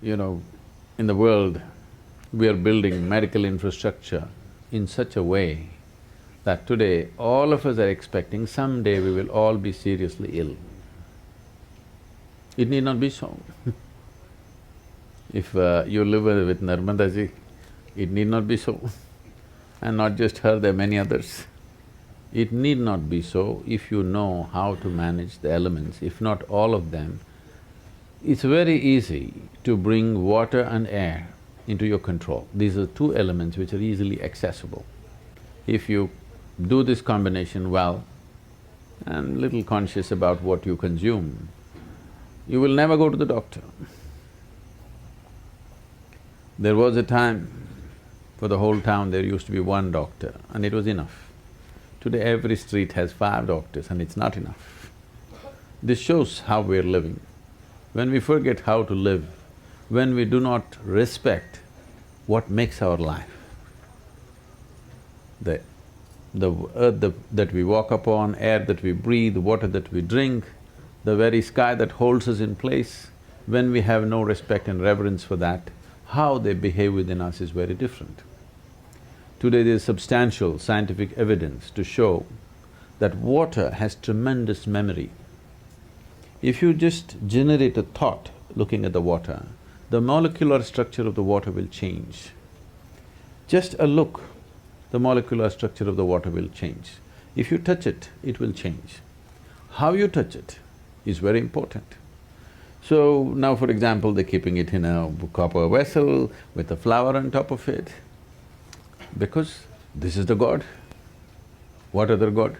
You know, in the world, we are building medical infrastructure in such a way that today all of us are expecting someday we will all be seriously ill. It need not be so. If you live with Narmada ji, it need not be so. And not just her, there are many others. It need not be so if you know how to manage the elements, if not all of them. It's very easy to bring water and air into your control. These are two elements which are easily accessible. If you do this combination well and little conscious about what you consume, you will never go to the doctor. There was a time, for the whole town there used to be one doctor and it was enough. Today every street has 5 doctors and it's not enough. This shows how we're living. When we forget how to live, when we do not respect what makes our life, the earth that we walk upon, air that we breathe, water that we drink, the very sky that holds us in place, when we have no respect and reverence for that, how they behave within us is very different. Today there is substantial scientific evidence to show that water has tremendous memory. If you just generate a thought looking at the water, the molecular structure of the water will change. Just a look, the molecular structure of the water will change. If you touch it, it will change. How you touch it is very important. So now for example, they're keeping it in a copper vessel with a flower on top of it, because this is the god. What other god?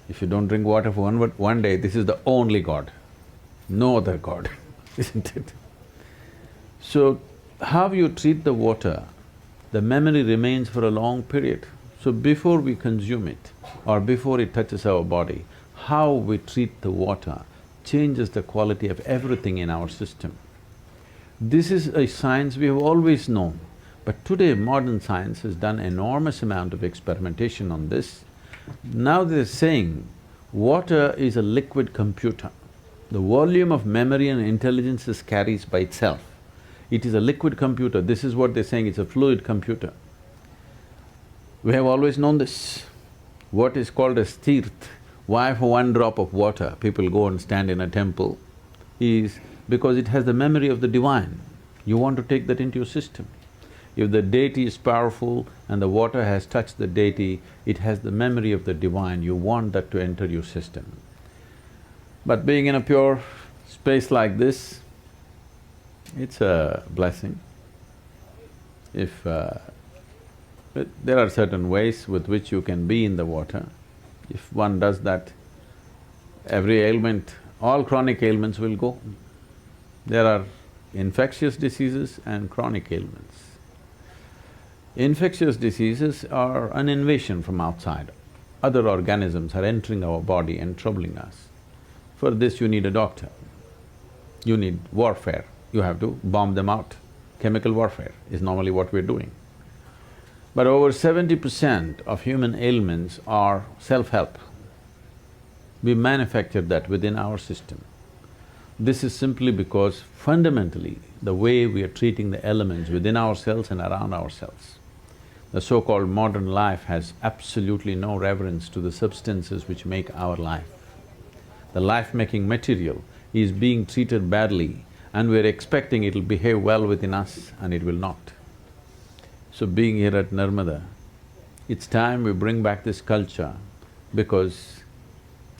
If you don't drink water for one day, this is the only god, no other god, isn't it? So, how you treat the water, the memory remains for a long period. So before we consume it or before it touches our body, how we treat the water changes the quality of everything in our system. This is a science we have always known, but today modern science has done enormous amount of experimentation on this. Now they're saying water is a liquid computer. The volume of memory and intelligence it carries by itself. It is a liquid computer. This is what they're saying, it's a fluid computer. We have always known this. What is called as tirth, why for one drop of water people go and stand in a temple, is because it has the memory of the divine. You want to take that into your system. If the deity is powerful and the water has touched the deity, it has the memory of the divine, you want that to enter your system. But being in a pure space like this, it's a blessing. If… there are certain ways with which you can be in the water. If one does that, every ailment, all chronic ailments will go. There are infectious diseases and chronic ailments. Infectious diseases are an invasion from outside. Other organisms are entering our body and troubling us. For this you need a doctor. You need warfare, you have to bomb them out. Chemical warfare is normally what we're doing. But over 70% of human ailments are self-help. We manufacture that within our system. This is simply because fundamentally, the way we are treating the elements within ourselves and around ourselves. The so-called modern life has absolutely no reverence to the substances which make our life. The life-making material is being treated badly and we're expecting it'll behave well within us and it will not. So being here at Narmada, it's time we bring back this culture because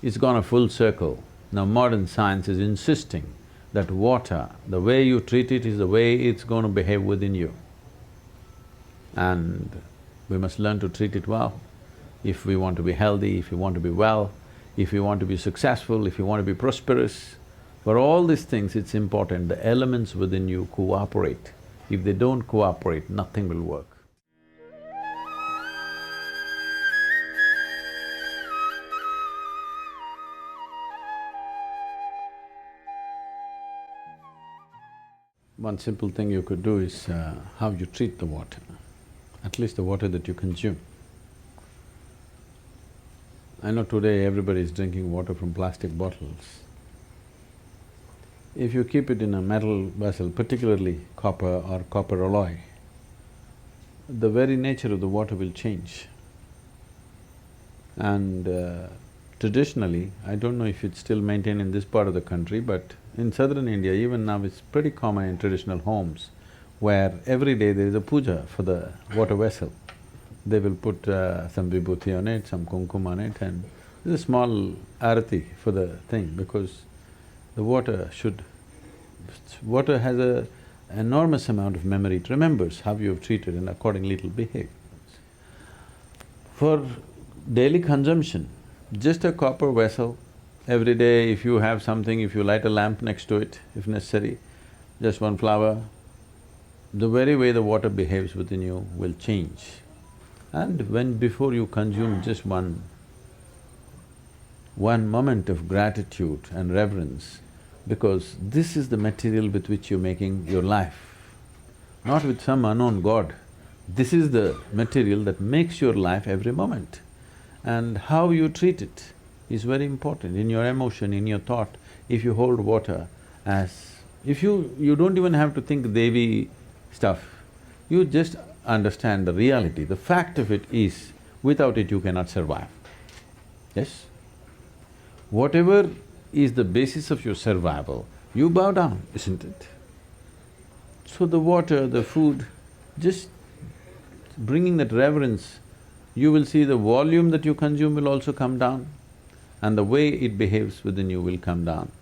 it's gone a full circle. Now modern science is insisting that water, the way you treat it is the way it's going to behave within you. And we must learn to treat it well. If we want to be healthy, if we want to be well, if we want to be successful, if we want to be prosperous, for all these things it's important the elements within you cooperate. If they don't cooperate, nothing will work. One simple thing you could do is how you treat the water, at least the water that you consume. I know today everybody is drinking water from plastic bottles. If you keep it in a metal vessel, particularly copper or copper alloy, the very nature of the water will change. And traditionally, I don't know if it's still maintained in this part of the country, but in southern India, even now it's pretty common in traditional homes, where every day there is a puja for the water vessel. They will put some vibhuti on it, some kumkum on it, and there's a small arati for the thing, because the water water has a enormous amount of memory. It remembers how you have treated and accordingly it'll behave. For daily consumption, just a copper vessel, every day if you have something, if you light a lamp next to it, if necessary, just one flower, the very way the water behaves within you will change. And before you consume just one moment of gratitude and reverence, because this is the material with which you're making your life, not with some unknown god. This is the material that makes your life every moment. And how you treat it is very important in your emotion, in your thought. If you hold water as… you don't even have to think Devi stuff, you just understand the reality. The fact of it is, without it you cannot survive. Yes? Whatever is the basis of your survival, you bow down, isn't it? So the water, the food, just bringing that reverence, you will see the volume that you consume will also come down and the way it behaves within you will come down.